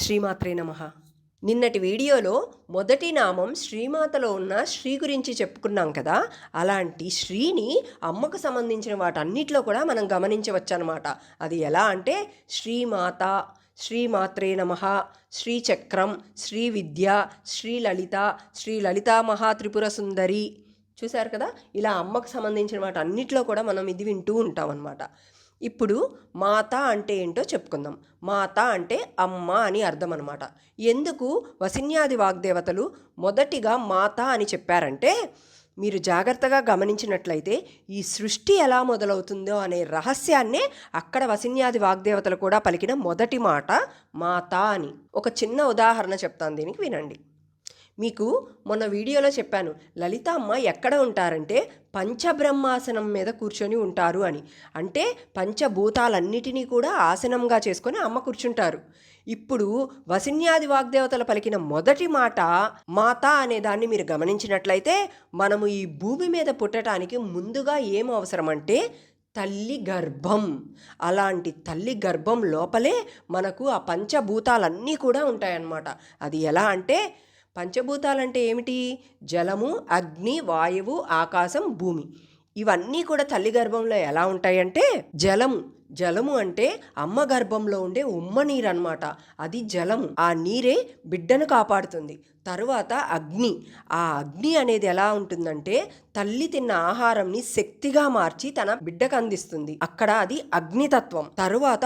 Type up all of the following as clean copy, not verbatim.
శ్రీమాత్రే నమః. నిన్నటి వీడియోలో మొదటి నామం శ్రీమాతలో ఉన్న శ్రీ గురించి చెప్పుకున్నాం కదా. అలాంటి శ్రీని అమ్మకు సంబంధించిన వాటన్నిటిలో కూడా మనం గమనించవచ్చు అనమాట. అది ఎలా అంటే శ్రీమాత, శ్రీమాత్రే నమః, శ్రీచక్రం, శ్రీ విద్య, శ్రీలలిత, శ్రీలలితా మహాత్రిపుర సుందరి. చూశారు కదా, ఇలా అమ్మకు సంబంధించిన వాటన్నిటిలో కూడా మనం ఇది వింటూ ఉంటాం అన్నమాట. ఇప్పుడు మాత అంటే ఏంటో చెప్పుకుందాం. మాత అంటే అమ్మ అని అర్థం అనమాట. ఎందుకు వసిన్యాది వాగ్దేవతలు మొదటిగా మాత అని చెప్పారంటే, మీరు జాగ్రత్తగా గమనించినట్లయితే ఈ సృష్టి ఎలా మొదలవుతుందో అనే రహస్యాన్నే అక్కడ వసిన్యాది వాగ్దేవతలు కూడా పలికిన మొదటి మాట మాత అని. ఒక చిన్న ఉదాహరణ చెప్తాను, దీనికి వినండి. మీకు మొన్న వీడియోలో చెప్పాను, లలితామ్మ ఎక్కడ ఉంటారంటే పంచబ్రహ్మాసనం మీద కూర్చొని ఉంటారు అని. అంటే పంచభూతాలన్నిటినీ కూడా ఆసనంగా చేసుకొని అమ్మ కూర్చుంటారు. ఇప్పుడు వసిన్యాది వాగ్దేవతలు పలికిన మొదటి మాట మాత అనే దాన్ని మీరు గమనించినట్లయితే, మనము ఈ భూమి మీద పుట్టడానికి ముందుగా ఏం అవసరం అంటే తల్లి గర్భం. అలాంటి తల్లి గర్భం లోపలే మనకు ఆ పంచభూతాలన్నీ కూడా ఉంటాయన్నమాట. అది ఎలా అంటే, పంచభూతాలంటే ఏమిటి? జలము, అగ్ని, వాయువు, ఆకాశం, భూమి. ఇవన్నీ కూడా తల్లి గర్భంలో ఎలా ఉంటాయంటే, జలము అంటే అమ్మ గర్భంలో ఉండే ఉమ్మ నీరు అనమాట. అది జలము. ఆ నీరే బిడ్డను కాపాడుతుంది. తరువాత అగ్ని. ఆ అగ్ని అనేది ఎలా ఉంటుందంటే, తల్లి తిన్న ఆహారంని శక్తిగా మార్చి తన బిడ్డకు అందిస్తుంది. అక్కడ అది అగ్నితత్వం. తరువాత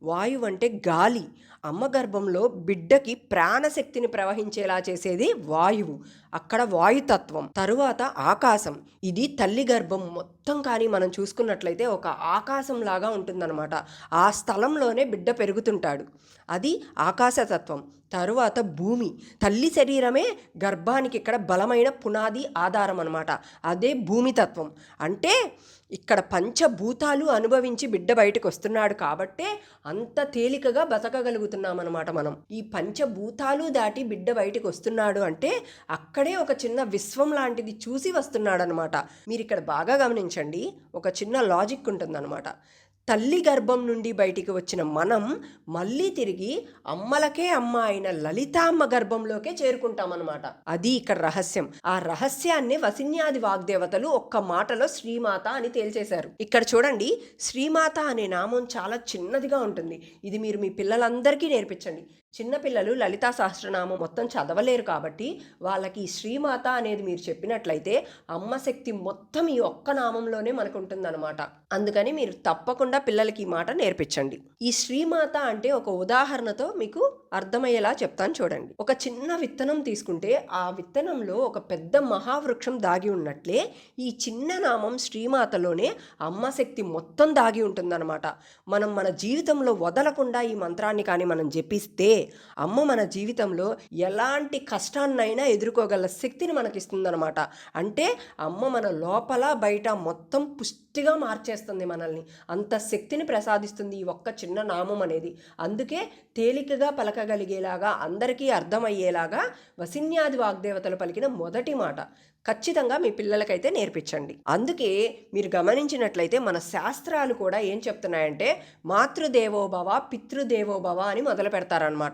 వాయువు అంటే గాలి. అమ్మ గర్భంలో బిడ్డకి ప్రాణశక్తిని ప్రవహించేలా చేసేది వాయువు. అక్కడ వాయుతత్వం. తరువాత ఆకాశం. ఇది తల్లి గర్భం మొత్తం కానీ మనం చూసుకున్నట్లయితే ఒక ఆకాశం లాగా ఉంటుందన్నమాట. ఆ స్థలంలోనే బిడ్డ పెరుగుతుంటాడు. అది ఆకాశతత్వం. తరువాత భూమి. తల్లి శరీరమే గర్భానికి ఇక్కడ బలమైన పునాది, ఆధారం అనమాట. అదే భూమితత్వం. అంటే ఇక్కడ పంచభూతాలు అనుభవించి బిడ్డ బయటకు వస్తున్నాడు కాబట్టే అంత తేలికగా బతకగలుగుతున్నామన్నమాట మనం. ఈ పంచభూతాలు దాటి బిడ్డ బయటకు వస్తున్నాడు అంటే అక్కడే ఒక చిన్న విశ్వం లాంటిది చూసి వస్తున్నాడు అనమాట. మీరు ఇక్కడ బాగా గమనించండి, ఒక చిన్న లాజిక్ ఉంటుందన్నమాట. తల్లి గర్భం నుండి బయటికి వచ్చిన మనం మళ్ళీ తిరిగి అమ్మలకే అమ్మ అయిన లలితామ్మ గర్భంలోకే చేరుకుంటామన్నమాట. అది ఇక్కడ రహస్యం. ఆ రహస్యాన్ని వసిన్యాది వాగ్దేవతలు ఒక్క మాటలో శ్రీమాత అని తేల్చేశారు. ఇక్కడ చూడండి, శ్రీమాత అనే నామం చాలా చిన్నదిగా ఉంటుంది. ఇది మీరు మీ పిల్లలందరికీ నేర్పించండి. చిన్నపిల్లలు లలితా సహస్రనామం మొత్తం చదవలేరు కాబట్టి వాళ్ళకి ఈ శ్రీమాత అనేది మీరు చెప్పినట్లయితే అమ్మ శక్తి మొత్తం ఈ ఒక్క నామంలోనే మనకు ఉంటుందన్నమాట. అందుకని మీరు తప్పకుండా పిల్లలకి ఈ మాట నేర్పించండి. ఈ శ్రీమాత అంటే ఒక ఉదాహరణతో మీకు అర్థమయ్యేలా చెప్తాను చూడండి. ఒక చిన్న విత్తనం తీసుకుంటే ఆ విత్తనంలో ఒక పెద్ద మహావృక్షం దాగి ఉన్నట్లే ఈ చిన్న నామం శ్రీమాతలోనే అమ్మ శక్తి మొత్తం దాగి ఉంటుందన్నమాట. మనం మన జీవితంలో వదలకుండా ఈ మంత్రాన్ని కానీ మనం జపిస్తే అమ్మ మన జీవితంలో ఎలాంటి కష్టాన్నైనా ఎదుర్కోగల శక్తిని మనకిస్తుందన్నమాట. అంటే అమ్మ మన లోపల బయట మొత్తం పుష్టిగా మార్చేస్తుంది మనల్ని. అంత శక్తిని ప్రసాదిస్తుంది ఈ ఒక్క చిన్న నామం అనేది. అందుకే తేలికగా పలకగలిగేలాగా, అందరికీ అర్థమయ్యేలాగా వసిన్యాది వాగ్దేవతలు పలికిన మొదటి మాట ఖచ్చితంగా మీ పిల్లలకైతే నేర్పించండి. అందుకే మీరు గమనించినట్లయితే మన శాస్త్రాలు కూడా ఏం చెప్తున్నాయంటే మాతృదేవోభవ, పితృదేవోభవ అని మొదలు పెడతారనమాట.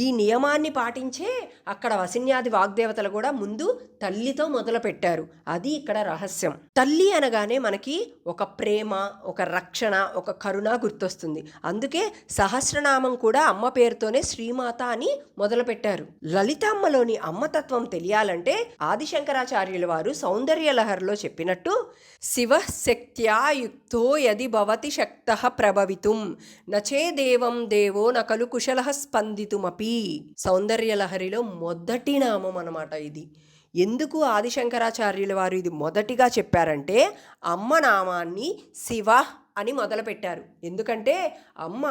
ఈ నియమాన్ని పాటించే అక్కడ వసిన్యాది వాగ్దేవతలు కూడా ముందు తల్లితో మొదలు పెట్టారు. అది ఇక్కడ రహస్యం. తల్లి అనగానే మనకి ఒక ప్రేమ, ఒక రక్షణ, ఒక కరుణ గుర్తొస్తుంది. అందుకే సహస్రనామం కూడా అమ్మ పేరుతోనే శ్రీమాత అని మొదలు పెట్టారు. లలితామ్మలోని అమ్మతత్వం తెలియాలంటే ఆదిశంకరాచార్యులు వారు సౌందర్య లహరిలో చెప్పినట్టు, శివ శక్త్యా యుక్తో యది భవతి శక్తః ప్రభవితుం నచే దేవం దేవో నకలు కుశలః స్పందితుమపి. సౌందర్య లహరిలో మొదటి నామం అన్నమాట ఇది. ఎందుకు ఆదిశంకరాచార్యుల వారు ఇది మొదటిగా చెప్పారంటే అమ్మ నామాన్ని శివ అని మొదలుపెట్టారు. ఎందుకంటే అమ్మ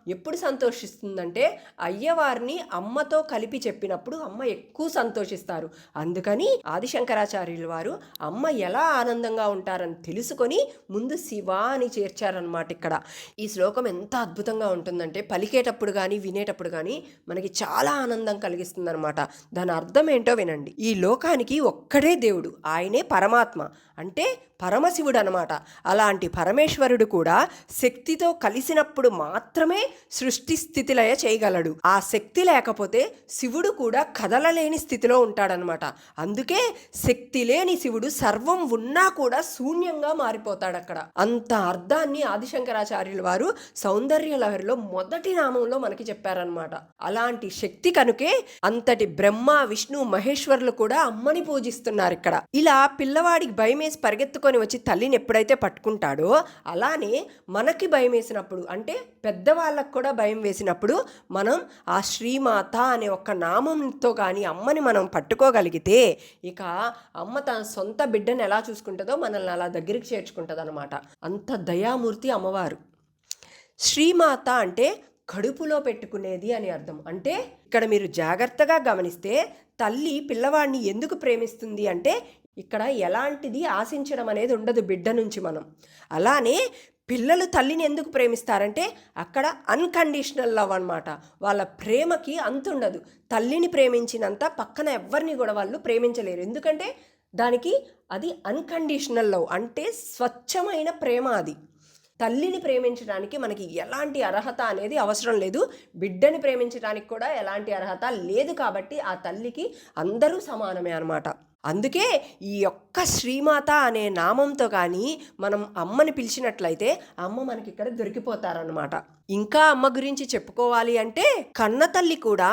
ఎప్పుడు సంతోషిస్తుందంటే అయ్యవారిని అమ్మతో కలిపి చెప్పినప్పుడు అమ్మ ఎక్కువ సంతోషిస్తారు. అందుకని ఆదిశంకరాచార్యుల వారు అమ్మ ఎలా ఆనందంగా ఉంటారని తెలుసుకొని ముందు శివ అని చేర్చారనమాట. ఇక్కడ ఈ శ్లోకం ఎంత అద్భుతంగా ఉంటుందంటే పలికేటప్పుడు కానీ వినేటప్పుడు కానీ మనకి చాలా ఆనందం కలిగిస్తుంది అనమాట. దాని అర్థం ఏంటో వినండి. ఈ లోకానికి ఒక్కడే దేవుడు, ఆయనే పరమాత్మ. అంటే పరమశివుడు అనమాట. అలాంటి పరమేశ్వరుడు కూడా శక్తితో కలిసినప్పుడు మాత్రమే సృష్టి స్థితిలయ చేయగలడు. ఆ శక్తి లేకపోతే శివుడు కూడా కదలలేని స్థితిలో ఉంటాడనమాట. అందుకే శక్తి లేని శివుడు సర్వం ఉన్నా కూడా శూన్యంగా మారిపోతాడు అక్కడ. అంత అర్థాన్ని ఆదిశంకరాచార్యుల వారు సౌందర్య లహరిలో మొదటి నామంలో మనకి చెప్పారనమాట. అలాంటి శక్తి కనుకే అంతటి బ్రహ్మ విష్ణు మహేశ్వరులు కూడా అమ్మని పూజిస్తున్నారు ఇక్కడ. ఇలా పిల్లవాడికి భయమేసి పరిగెత్తుకొని వచ్చి తల్లిని ఎప్పుడైతే పట్టుకుంటాడో, అలానే మనకి భయం వేసినప్పుడు, అంటే పెద్దవాళ్ళకు కూడా భయం వేసినప్పుడు మనం ఆ శ్రీమాత అనే ఒక్క నామంతో కానీ అమ్మని మనం పట్టుకోగలిగితే ఇక అమ్మ తన సొంత బిడ్డను ఎలా చూసుకుంటుందో మనల్ని అలా దగ్గరికి చేర్చుకుంటుంది అనమాట. అంత దయామూర్తి అమ్మవారు. శ్రీమాత అంటే కడుపులో పెట్టుకునేది అని అర్థం. అంటే ఇక్కడ మీరు జాగ్రత్తగా గమనిస్తే తల్లి పిల్లవాడిని ఎందుకు ప్రేమిస్తుంది అంటే ఇక్కడ ఎలాంటిది ఆశించడం అనేది ఉండదు బిడ్డ నుంచి మనం. అలానే పిల్లలు తల్లిని ఎందుకు ప్రేమిస్తారంటే అక్కడ అన్కండిషనల్ లవ్ అనమాట. వాళ్ళ ప్రేమకి అంతుండదు. తల్లిని ప్రేమించినంత పక్కన ఎవరిని కూడా వాళ్ళు ప్రేమించలేరు. ఎందుకంటే దానికి అది అన్కండిషనల్ లవ్, అంటే స్వచ్ఛమైన ప్రేమ. అది తల్లిని ప్రేమించడానికి మనకి ఎలాంటి అర్హత అనేది అవసరం లేదు. బిడ్డని ప్రేమించడానికి కూడా ఎలాంటి అర్హత లేదు. కాబట్టి ఆ తల్లికి అందరూ సమానమే అనమాట. అందుకే ఈ ఒక్క శ్రీమాత అనే నామంతో కానీ మనం అమ్మని పిలిచినట్లయితే అమ్మ మనకి ఇక్కడ దొరికిపోతారనమాట. ఇంకా అమ్మ గురించి చెప్పుకోవాలి అంటే కన్న తల్లి కూడా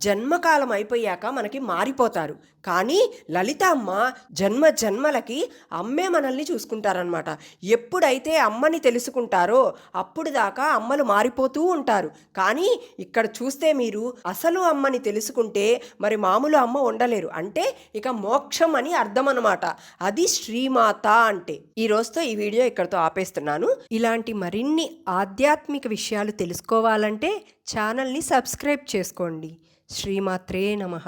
జన్మకాలం అయిపోయాక మనకి మారిపోతారు. కానీ లలిత అమ్మ జన్మ జన్మలకి అమ్మే మనల్ని చూసుకుంటారనమాట. ఎప్పుడైతే అమ్మని తెలుసుకుంటారో అప్పుడు దాకా అమ్మలు మారిపోతూ ఉంటారు. కానీ ఇక్కడ చూస్తే మీరు అసలు అమ్మని తెలుసుకుంటే మరి మామూలు అమ్మ ఉండలేరు. అంటే ఇక మోక్షం అని అర్థం అనమాట. అది శ్రీమాత అంటే. ఈ రోజుతో ఈ వీడియో ఇక్కడితో ఆపేస్తున్నాను. ఇలాంటి మరిన్ని ఆధ్యాత్మిక విషయాలు తెలుసుకోవాలంటే ఛానల్ని సబ్స్క్రైబ్ చేసుకోండి. శ్రీమాత్రే నమః.